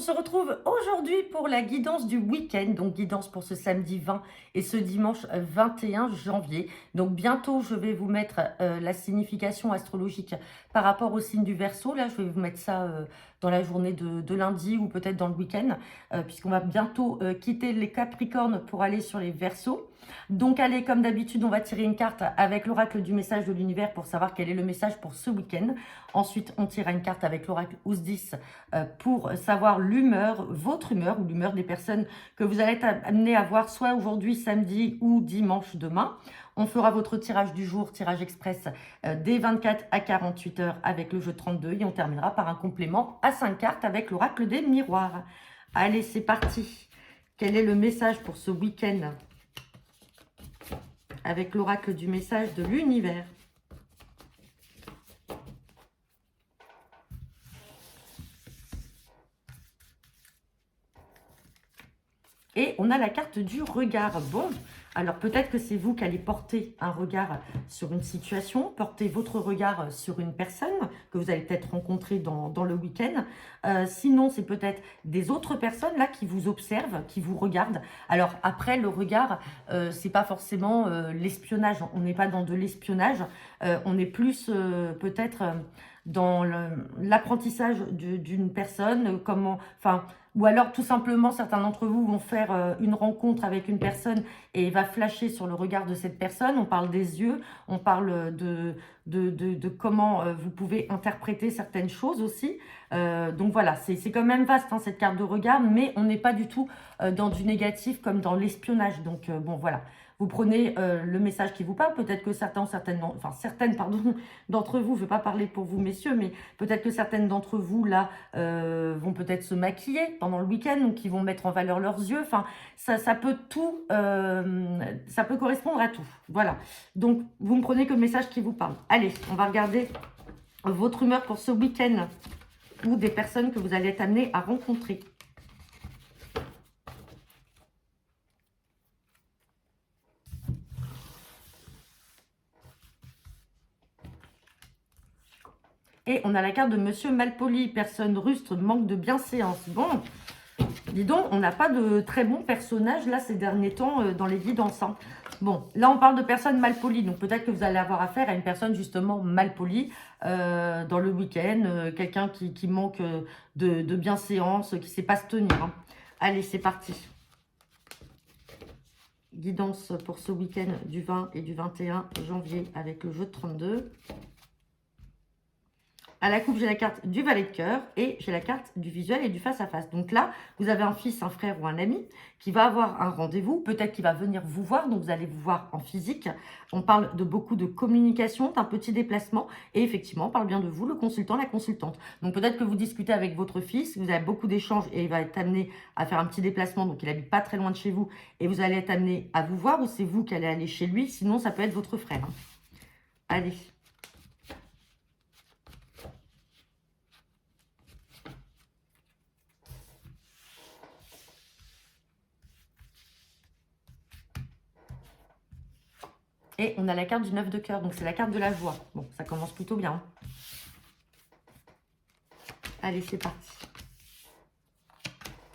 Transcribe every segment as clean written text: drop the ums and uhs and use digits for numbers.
se retrouve aujourd'hui pour la guidance du week-end, donc guidance pour ce samedi 20 et ce dimanche 21 janvier. Donc bientôt, je vais vous mettre la signification astrologique par rapport au signe du Verseau. Là, je vais vous mettre ça dans la journée de lundi ou peut-être dans le week-end, puisqu'on va bientôt quitter les Capricornes pour aller sur les Verseaux. Donc allez, comme d'habitude, on va tirer une carte avec l'oracle du message de l'univers pour savoir quel est le message pour ce week-end. Ensuite, on tire une carte avec l'oracle Ousdis pour savoir l'humeur, votre humeur ou l'humeur des personnes que vous allez être amené à voir soit aujourd'hui, samedi ou dimanche demain. On fera votre tirage du jour, tirage express des 24 à 48 heures avec le jeu 32 et on terminera par un complément à 5 cartes avec l'oracle des miroirs. Allez, c'est parti. Quel est le message pour ce week-end avec l'oracle du message de l'univers? Et on a la carte du regard. Bon, alors peut-être que c'est vous qui allez porter un regard sur une situation, porter votre regard sur une personne que vous allez peut-être rencontrer dans le week-end. Sinon, c'est peut-être des autres personnes là qui vous observent, qui vous regardent. Alors après, le regard, c'est pas forcément l'espionnage. On n'est pas dans de l'espionnage. On est plus peut-être dans l'apprentissage d'une personne, comment, enfin, ou alors tout simplement certains d'entre vous vont faire une rencontre avec une personne et il va flasher sur le regard de cette personne. On parle des yeux, on parle de comment vous pouvez interpréter certaines choses aussi. Donc voilà, c'est quand même vaste hein, cette carte de regard, mais on n'est pas du tout dans du négatif comme dans l'espionnage. Donc bon voilà. Vous prenez le message qui vous parle. Peut-être que certaines d'entre vous, je ne vais pas parler pour vous, messieurs, mais peut-être que certaines d'entre vous, là, vont peut-être se maquiller pendant le week-end, donc ils vont mettre en valeur leurs yeux. Enfin, ça peut tout, ça peut correspondre à tout. Voilà. Donc, vous ne prenez que le message qui vous parle. Allez, on va regarder votre humeur pour ce week-end ou des personnes que vous allez être amenés à rencontrer. Et on a la carte de Monsieur Malpoli, personne rustre, manque de bienséance. Bon, dis donc, on n'a pas de très bons personnages là ces derniers temps dans les guidances. Hein. Bon, là on parle de personnes malpolies, donc peut-être que vous allez avoir affaire à une personne justement malpolie dans le week-end, quelqu'un qui manque de bienséance, qui ne sait pas se tenir. Hein. Allez, c'est parti. Guidance pour ce week-end du 20 et du 21 janvier avec le jeu de 32. À la coupe, j'ai la carte du valet de cœur et j'ai la carte du visuel et du face-à-face. Donc là, vous avez un fils, un frère ou un ami qui va avoir un rendez-vous. Peut-être qu'il va venir vous voir, donc vous allez vous voir en physique. On parle de beaucoup de communication, d'un petit déplacement. Et effectivement, on parle bien de vous, le consultant, la consultante. Donc peut-être que vous discutez avec votre fils, vous avez beaucoup d'échanges et il va être amené à faire un petit déplacement. Donc il habite pas très loin de chez vous et vous allez être amené à vous voir ou c'est vous qui allez aller chez lui. Sinon, ça peut être votre frère. Hein. Allez. Et on a la carte du 9 de cœur, donc c'est la carte de la joie. Bon, ça commence plutôt bien. Allez, c'est parti.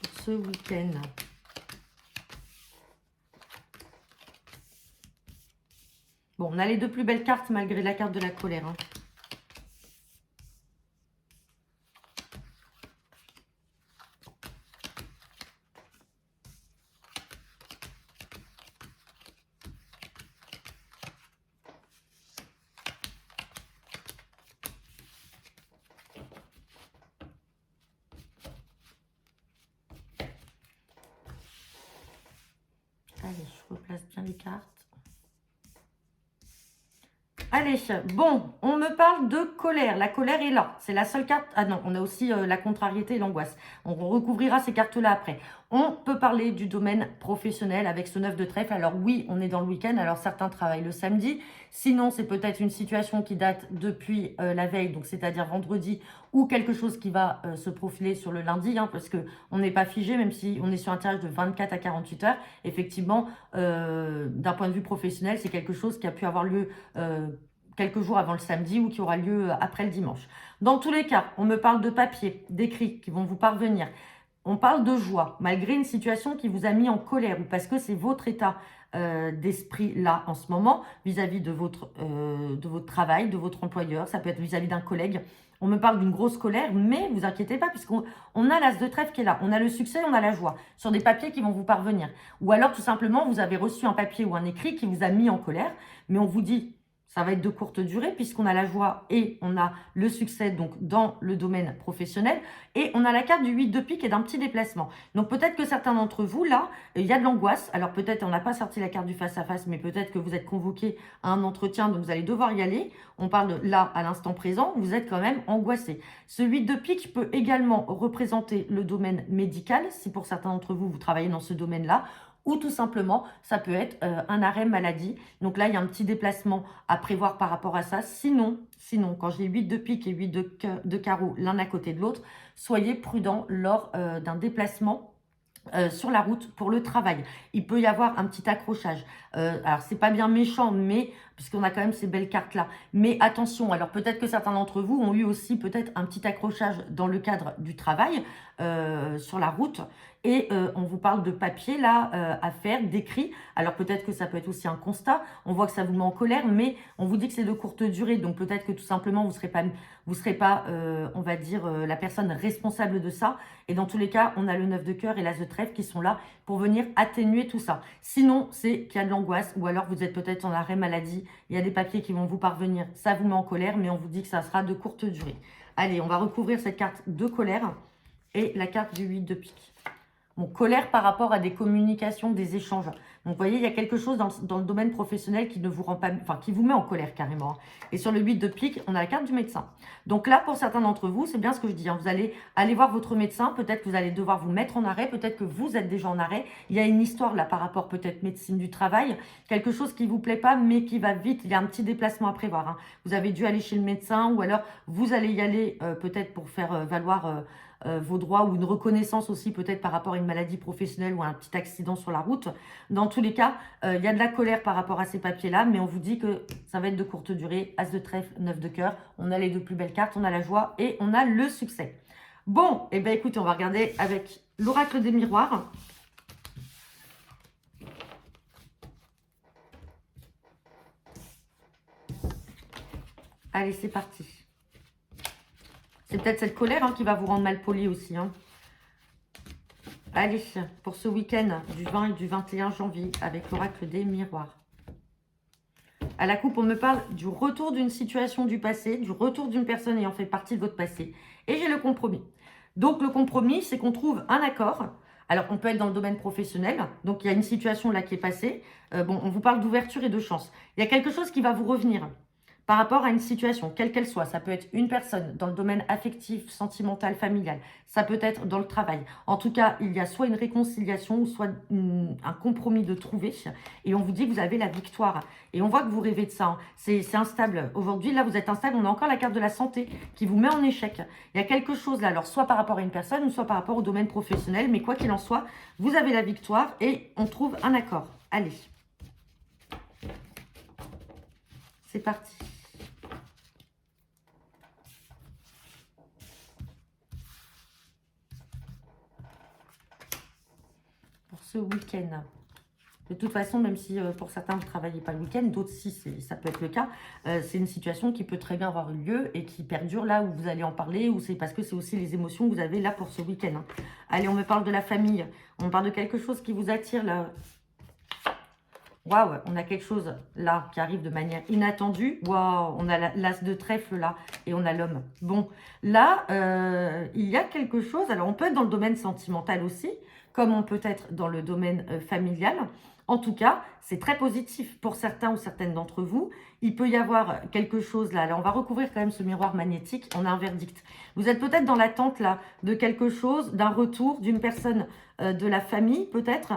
Pour ce week-end. Bon, on a les deux plus belles cartes malgré la carte de la colère. Hein. Allez, je replace bien les cartes. Allez, bon, on me parle de colère. La colère est là. C'est la seule carte. Ah non, on a aussi la contrariété et l'angoisse. On recouvrira ces cartes-là après. On peut parler du domaine professionnel avec ce 9 de trèfle. Alors oui, on est dans le week-end. Alors certains travaillent le samedi. Sinon, c'est peut-être une situation qui date depuis la veille, donc c'est-à-dire vendredi, ou quelque chose qui va se profiler sur le lundi, hein, parce qu'on n'est pas figé, même si on est sur un tirage de 24 à 48 heures. Effectivement, d'un point de vue professionnel, c'est quelque chose qui a pu avoir lieu quelques jours avant le samedi ou qui aura lieu après le dimanche. Dans tous les cas, on me parle de papier, d'écrits qui vont vous parvenir. On parle de joie, malgré une situation qui vous a mis en colère ou parce que c'est votre état d'esprit là en ce moment vis-à-vis de votre travail, de votre employeur, ça peut être vis-à-vis d'un collègue. On me parle d'une grosse colère, mais vous inquiétez pas puisqu'on a l'as de trèfle qui est là. On a le succès, on a la joie sur des papiers qui vont vous parvenir. Ou alors tout simplement, vous avez reçu un papier ou un écrit qui vous a mis en colère, mais on vous dit ça va être de courte durée puisqu'on a la joie et on a le succès donc dans le domaine professionnel. Et on a la carte du 8 de pique et d'un petit déplacement. Donc peut-être que certains d'entre vous, là, il y a de l'angoisse. Alors peut-être on n'a pas sorti la carte du face-à-face, mais peut-être que vous êtes convoqué à un entretien, donc vous allez devoir y aller. On parle là, à l'instant présent, vous êtes quand même angoissé. Ce 8 de pique peut également représenter le domaine médical, si pour certains d'entre vous, vous travaillez dans ce domaine-là, ou tout simplement, ça peut être un arrêt maladie. Donc là, il y a un petit déplacement à prévoir par rapport à ça. Sinon, quand j'ai 8 de pique et 8 de carreau l'un à côté de l'autre, soyez prudent lors d'un déplacement sur la route pour le travail. Il peut y avoir un petit accrochage. Alors, c'est pas bien méchant, mais puisqu'on a quand même ces belles cartes-là. Mais attention, alors peut-être que certains d'entre vous ont eu aussi peut-être un petit accrochage dans le cadre du travail sur la route. Et on vous parle de papier là à faire, d'écrit. Alors peut-être que ça peut être aussi un constat. On voit que ça vous met en colère, mais on vous dit que c'est de courte durée. Donc peut-être que tout simplement vous serez pas, on va dire, la personne responsable de ça. Et dans tous les cas, on a le 9 de cœur et l'as de trèfle qui sont là pour venir atténuer tout ça. Sinon, c'est qu'il y a de l'angoisse ou alors vous êtes peut-être en arrêt maladie. Il y a des papiers qui vont vous parvenir. Ça vous met en colère, mais on vous dit que ça sera de courte durée. Allez, on va recouvrir cette carte de colère et la carte du 8 de pique. Bon, colère par rapport à des communications, des échanges. Donc, vous voyez, il y a quelque chose dans le domaine professionnel qui ne vous rend pas, enfin, qui vous met en colère carrément. Et sur le 8 de pique, on a la carte du médecin. Donc là, pour certains d'entre vous, c'est bien ce que je dis. Hein, vous allez aller voir votre médecin. Peut-être que vous allez devoir vous mettre en arrêt. Peut-être que vous êtes déjà en arrêt. Il y a une histoire là par rapport peut-être médecine du travail. Quelque chose qui vous plaît pas, mais qui va vite. Il y a un petit déplacement à prévoir. Hein. Vous avez dû aller chez le médecin ou alors vous allez y aller peut-être pour faire valoir vos droits ou une reconnaissance aussi peut-être par rapport à une maladie professionnelle ou à un petit accident sur la route. Dans tous les cas, il y a de la colère par rapport à ces papiers-là, mais on vous dit que ça va être de courte durée. As de trèfle, 9 de cœur. On a les deux plus belles cartes, on a la joie et on a le succès. Bon, et bien écoutez, on va regarder avec l'oracle des miroirs. Allez, c'est parti. C'est peut-être cette colère qui va vous rendre mal poli aussi. Hein. Allez, pour ce week-end du 20 et du 21 janvier, avec l'oracle des miroirs. À la coupe, on me parle du retour d'une situation du passé, du retour d'une personne ayant fait partie de votre passé. Et j'ai le compromis. Donc, le compromis, c'est qu'on trouve un accord. Alors, on peut être dans le domaine professionnel. Donc, il y a une situation là qui est passée. Bon, on vous parle d'ouverture et de chance. Il y a quelque chose qui va vous revenir par rapport à une situation, quelle qu'elle soit. Ça peut être une personne dans le domaine affectif, sentimental, familial. Ça peut être dans le travail. En tout cas, il y a soit une réconciliation ou soit un compromis de trouver. Et on vous dit que vous avez la victoire. Et on voit que vous rêvez de ça. Hein. C'est instable. Aujourd'hui, là, vous êtes instable. On a encore la carte de la santé qui vous met en échec. Il y a quelque chose là, alors soit par rapport à une personne ou soit par rapport au domaine professionnel. Mais quoi qu'il en soit, vous avez la victoire et on trouve un accord. Allez. C'est parti. Ce week-end. De toute façon, même si pour certains, vous ne travaillez pas le week-end, d'autres, si, ça peut être le cas, c'est une situation qui peut très bien avoir eu lieu et qui perdure là où vous allez en parler, ou c'est parce que c'est aussi les émotions que vous avez là pour ce week-end. Hein. Allez, on me parle de la famille, on me parle de quelque chose qui vous attire là. Waouh, on a quelque chose là qui arrive de manière inattendue. Waouh, on a l'as de trèfle là et on a l'homme. Bon, là, il y a quelque chose. Alors, on peut être dans le domaine sentimental aussi, comme on peut être dans le domaine familial. En tout cas, c'est très positif pour certains ou certaines d'entre vous. Il peut y avoir quelque chose là. Alors, on va recouvrir quand même ce miroir magnétique. On a un verdict. Vous êtes peut-être dans l'attente là de quelque chose, d'un retour d'une personne de la famille peut-être.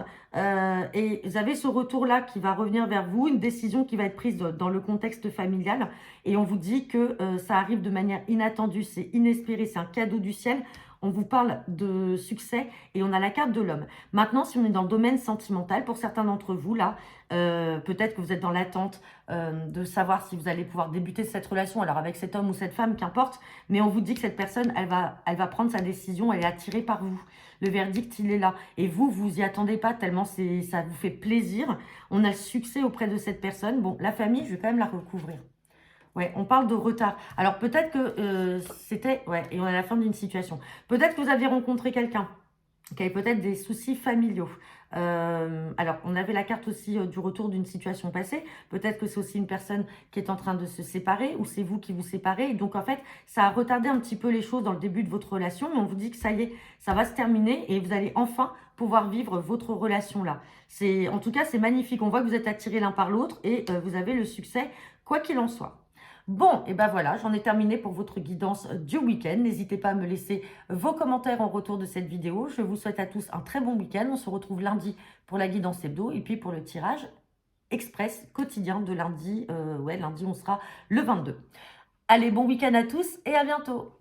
Et vous avez ce retour-là qui va revenir vers vous, une décision qui va être prise dans le contexte familial. Et on vous dit que ça arrive de manière inattendue, c'est inespéré, c'est un cadeau du ciel. On vous parle de succès et on a la carte de l'homme. Maintenant, si on est dans le domaine sentimental, pour certains d'entre vous, là, peut-être que vous êtes dans l'attente de savoir si vous allez pouvoir débuter cette relation, alors avec cet homme ou cette femme, qu'importe, mais on vous dit que cette personne, elle va prendre sa décision, elle est attirée par vous. Le verdict, il est là. Et vous, vous y attendez pas tellement ça vous fait plaisir. On a le succès auprès de cette personne. Bon, la famille, je vais quand même la recouvrir. Ouais, on parle de retard. Alors peut-être que c'était... Ouais, et on est à la fin d'une situation. Peut-être que vous aviez rencontré quelqu'un qui avait peut-être des soucis familiaux. Alors, on avait la carte aussi du retour d'une situation passée. Peut-être que c'est aussi une personne qui est en train de se séparer ou c'est vous qui vous séparez. Et donc, en fait, ça a retardé un petit peu les choses dans le début de votre relation. Mais on vous dit que ça y est, ça va se terminer et vous allez enfin pouvoir vivre votre relation-là. En tout cas, c'est magnifique. On voit que vous êtes attirés l'un par l'autre et vous avez le succès, quoi qu'il en soit. Bon, et ben voilà, j'en ai terminé pour votre guidance du week-end. N'hésitez pas à me laisser vos commentaires en retour de cette vidéo. Je vous souhaite à tous un très bon week-end. On se retrouve lundi pour la guidance hebdo et puis pour le tirage express quotidien de lundi. Lundi, on sera le 22. Allez, bon week-end à tous et à bientôt.